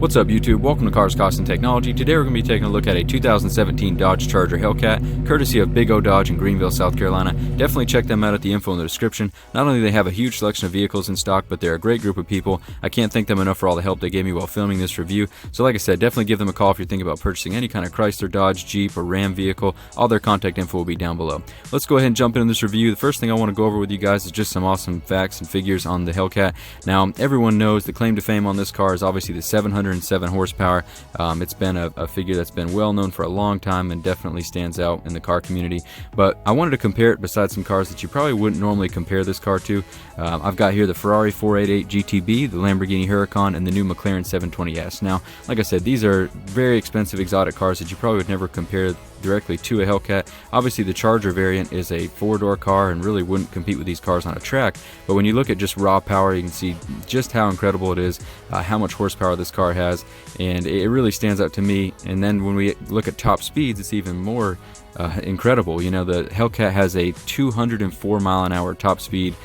What's up YouTube? Welcome to Cars, Cost, and Technology. Today we're going to be taking a look at a 2017 Dodge Charger Hellcat, courtesy of Big O Dodge in Greenville, South Carolina. Definitely check them out at the info in the description. Not only do they have a huge selection of vehicles in stock, but they're a great group of people. I can't thank them enough for all the help they gave me while filming this review. So like I said, definitely give them a call if you're thinking about purchasing any kind of Chrysler, Dodge, Jeep, or Ram vehicle. All their contact info will be down below. Let's go ahead and jump into this review. The first thing I want to go over with you guys is just some awesome facts and figures on the Hellcat. Now, everyone knows the claim to fame on this car is obviously the 707 horsepower. It's been a figure that's been well known for a long time and definitely stands out in the car community. But I wanted to compare it besides some cars that you probably wouldn't normally compare this car to. I've got here the Ferrari 488 GTB, the Lamborghini Huracan, and the new McLaren 720S. Now, like I said, these are very expensive exotic cars that you probably would never compare directly to a Hellcat. Obviously the Charger variant is a four-door car and really wouldn't compete with these cars on a track, but when you look at just raw power, you can see just how incredible it is, how much horsepower this car has, and it really stands out to me. And then when we look at top speeds, it's even more incredible. You know, the Hellcat has a 204 mile an hour top speed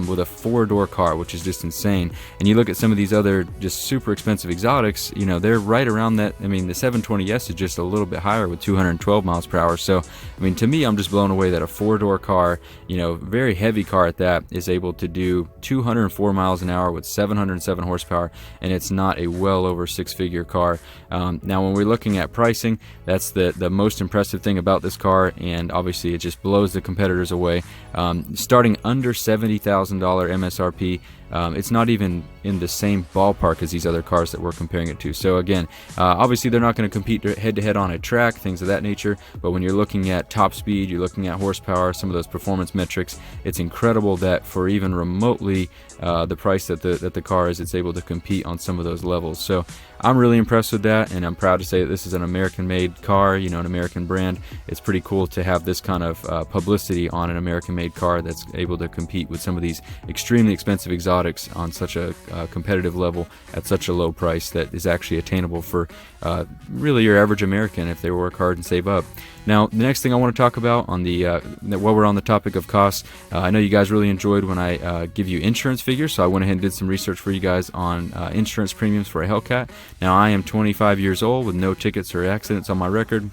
with a four-door car, which is just insane. And you look at some of these other just super expensive exotics, you know, they're right around that. I mean, the 720S is just a little bit higher with 212 miles per hour. So I mean, to me, I'm just blown away that a four-door car, you know, very heavy car at that, is able to do 204 miles an hour with 707 horsepower, and it's not a well over six-figure car. Now when we're looking at pricing, that's the most impressive thing about this car, and obviously it just blows the competitors away. Starting under $70,000 MSRP, it's not even in the same ballpark as these other cars that we're comparing it to. So again, obviously they're not going to compete head-to-head on a track, things of that nature, but when you're looking at top speed, you're looking at horsepower, some of those performance metrics, it's incredible that for even remotely the price that the car is, it's able to compete on some of those levels. So I'm really impressed with that, and I'm proud to say that this is an American-made car, you know, an American brand. It's pretty cool to have this kind of publicity on an American-made car that's able to compete with some of these extremely expensive exotics on such a competitive level at such a low price that is actually attainable for really your average American if they work hard and save up. Now, the next thing I want to talk about on the while we're on the topic of costs, I know you guys really enjoyed when I give you insurance figures, so I went ahead and did some research for you guys on insurance premiums for a Hellcat. Now, I am 25 years old with no tickets or accidents on my record.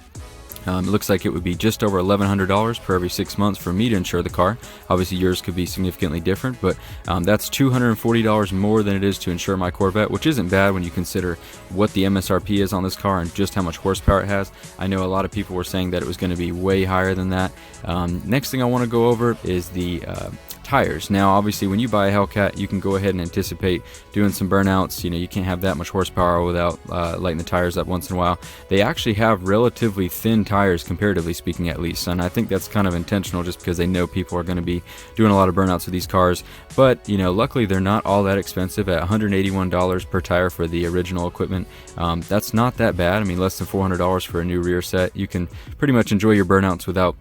It looks like it would be just over $1,100 per every 6 months for me to insure the car. Obviously yours could be significantly different, but that's $240 more than it is to insure my Corvette, which isn't bad when you consider what the MSRP is on this car and just how much horsepower it has. I know a lot of people were saying that it was going to be way higher than that. Next thing I want to go over is the tires. Now obviously when you buy a Hellcat, you can go ahead and anticipate doing some burnouts. You know, you can't have that much horsepower without lighting the tires up once in a while. They actually have relatively thin tires, comparatively speaking, at least, and I think that's kind of intentional just because they know people are going to be doing a lot of burnouts with these cars. But you know, luckily they're not all that expensive at $181 per tire for the original equipment. That's not that bad. I mean, less than $400 for a new rear set. You can pretty much enjoy your burnouts without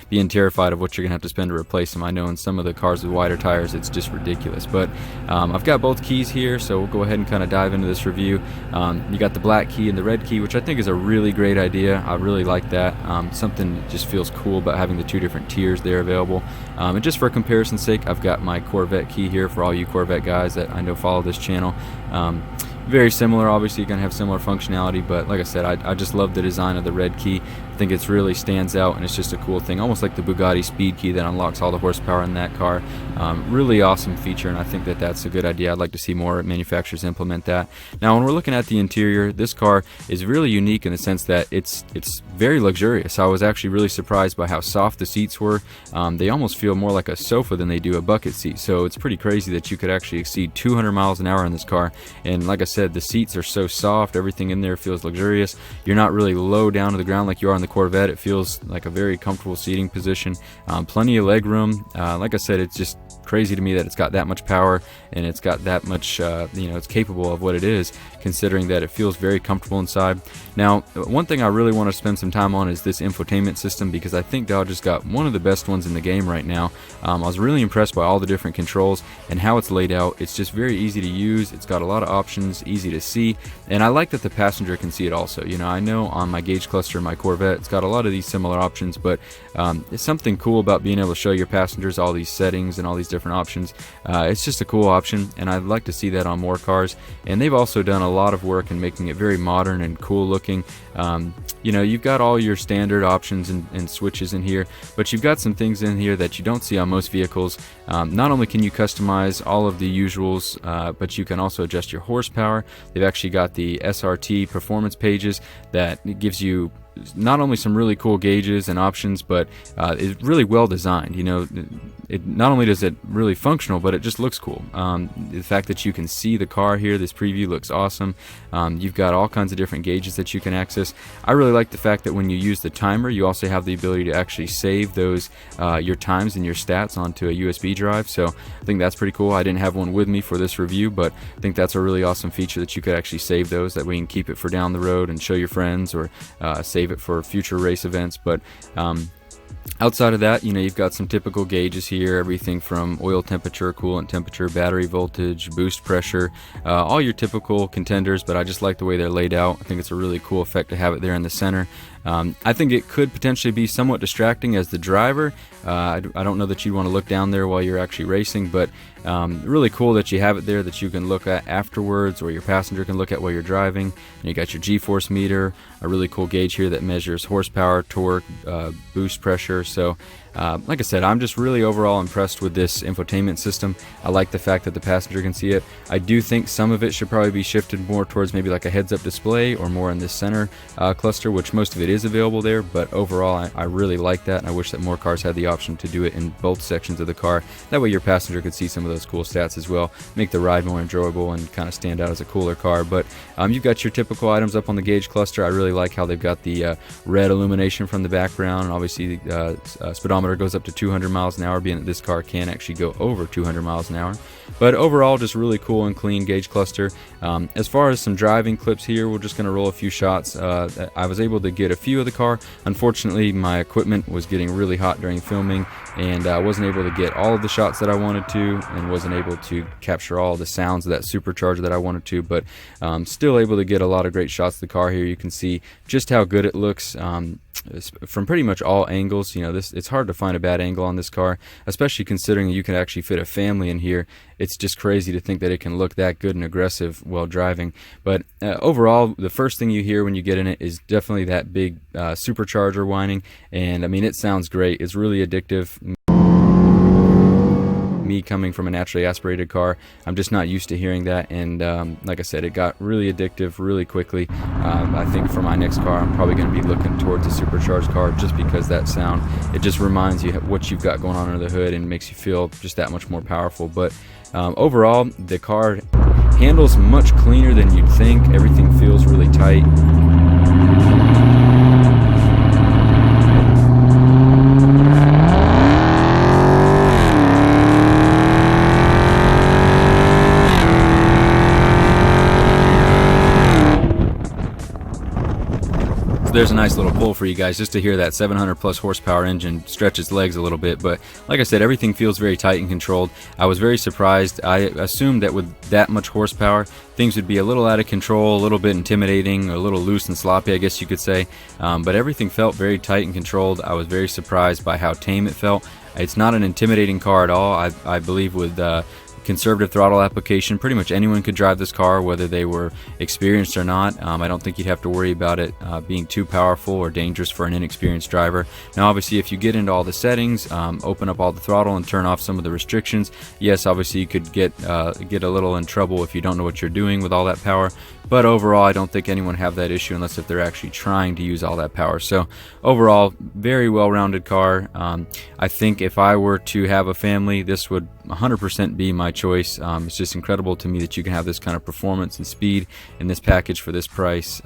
being terrified of what you're gonna have to spend to replace them. I know in some of the cars with wider tires it's just ridiculous, but I've got both keys here, so we'll go ahead and kind of dive into this review. You got the black key and the red key, which I think is a really great idea. I really like that. Something that just feels cool about having the two different tiers there available. And just for comparison's sake, I've got my Corvette key here for all you Corvette guys that I know follow this channel. Very similar, obviously you're going to have similar functionality, but like I said, I just love the design of the red key. I think it really stands out, and it's just a cool thing, almost like the Bugatti Speed key that unlocks all the horsepower in that car. Really awesome feature, and I think that that's a good idea. I'd like to see more manufacturers implement that. Now when we're looking at the interior, this car is really unique in the sense that it's very luxurious. I was actually really surprised by how soft the seats were. They almost feel more like a sofa than they do a bucket seat, so it's pretty crazy that you could actually exceed 200 miles an hour in this car. And like I said, the seats are so soft, everything in there feels luxurious. You're not really low down to the ground like you are on the Corvette. It feels like a very comfortable seating position. Plenty of leg room. Like I said, it's just crazy to me that it's got that much power and it's got that much, you know, it's capable of what it is, considering that it feels very comfortable inside. Now, one thing I really want to spend some time on is this infotainment system, because I think Dodge has got one of the best ones in the game right now. I was really impressed by all the different controls and how it's laid out. It's just very easy to use. It's got a lot of options, easy to see, and I like that the passenger can see it also. You know, I know on my gauge cluster in my Corvette, it's got a lot of these similar options, but it's something cool about being able to show your passengers all these settings and all these different options. It's just a cool option, and I'd like to see that on more cars. And they've also done a lot of work in making it very modern and cool looking. You know, you've got all your standard options and switches in here, but you've got some things in here that you don't see on most vehicles. Not only can you customize all of the usuals, but you can also adjust your horsepower. They've actually got the SRT performance pages that gives you not only some really cool gauges and options, but it's really well designed. You know, it not only does it really functional, but it just looks cool. The fact that you can see the car here, this preview looks awesome. You've got all kinds of different gauges that you can access. I really like the fact that when you use the timer, you also have the ability to actually save those your times and your stats onto a USB drive. So I think that's pretty cool. I didn't have one with me for this review, but I think that's a really awesome feature that you could actually save those. That way you can keep it for down the road and show your friends, or save it for future race events. But outside of that, you know, you've got some typical gauges here, everything from oil temperature, coolant temperature, battery voltage, boost pressure, all your typical contenders, but I just like the way they're laid out. I think it's a really cool effect to have it there in the center. I think it could potentially be somewhat distracting as the driver. I don't know that you'd want to look down there while you're actually racing, but really cool that you have it there that you can look at afterwards, or your passenger can look at while you're driving. And you got your G-force meter, a really cool gauge here that measures horsepower, torque, boost pressure. So like I said, I'm just really overall impressed with this infotainment system. I like the fact that the passenger can see it. I do think some of it should probably be shifted more towards maybe like a heads-up display, or more in this center cluster, which most of it is available there. But overall, I really like that, and I wish that more cars had the option to do it in both sections of the car. That way your passenger could see some of those cool stats as well, make the ride more enjoyable and kind of stand out as a cooler car. But you've got your typical items up on the gauge cluster. I really like how they've got the red illumination from the background, and obviously the speedometer goes up to 200 miles an hour, being that this car can actually go over 200 miles an hour. But overall, just really cool and clean gauge cluster. As far as some driving clips here, we're just going to roll a few shots. I was able to get a few of the car. Unfortunately, my equipment was getting really hot during filming, and I wasn't able to get all of the shots that I wanted to, and wasn't able to capture all the sounds of that supercharger that I wanted to, but still able to get a lot of great shots of the car here. You can see just how good it looks from pretty much all angles. You know, it's hard to find a bad angle on this car, especially considering you can actually fit a family in here. It's just crazy to think that it can look that good and aggressive while driving. But overall, the first thing you hear when you get in it is definitely that big supercharger whining, and I mean, it sounds great. It's really addictive. Me coming from a naturally aspirated car, I'm just not used to hearing that, and like I said, it got really addictive really quickly. I think for my next car, I'm probably going to be looking towards a supercharged car, just because that sound, it just reminds you what you've got going on under the hood and makes you feel just that much more powerful. But overall, the car handles much cleaner than you'd think. Everything feels really tight. There's a nice little pull for you guys just to hear that 700 plus horsepower engine stretch its legs a little bit. But like I said, everything feels very tight and controlled. I was very surprised. I assumed that with that much horsepower, things would be a little out of control, a little bit intimidating, a little loose and sloppy, I guess you could say. But everything felt very tight and controlled. I was very surprised by how tame it felt. It's not an intimidating car at all. I believe with conservative throttle application, pretty much anyone could drive this car, whether they were experienced or not. I don't think you'd have to worry about it being too powerful or dangerous for an inexperienced driver. Now obviously, if you get into all the settings, open up all the throttle and turn off some of the restrictions, yes, obviously you could get a little in trouble if you don't know what you're doing with all that power. But overall, I don't think anyone have that issue unless if they're actually trying to use all that power. So overall, very well-rounded car. I think if I were to have a family, this would 100% be my choice. It's just incredible to me that you can have this kind of performance and speed in this package for this price.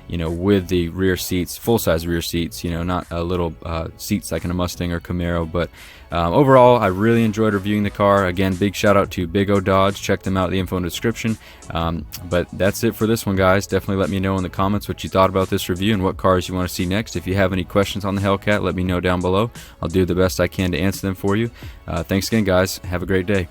You know, with the rear seats, full-size rear seats. You know, not a little seats like in a Mustang or Camaro. But overall, I really enjoyed reviewing the car. Again, big shout out to Big O Dodge. Check them out, the info in the description. But that's it for this one, guys. Definitely let me know in the comments what you thought about this review and what cars you want to see next. If you have any questions on the Hellcat, let me know down below. I'll do the best I can to answer them for you. Thanks again, guys. Have a great day.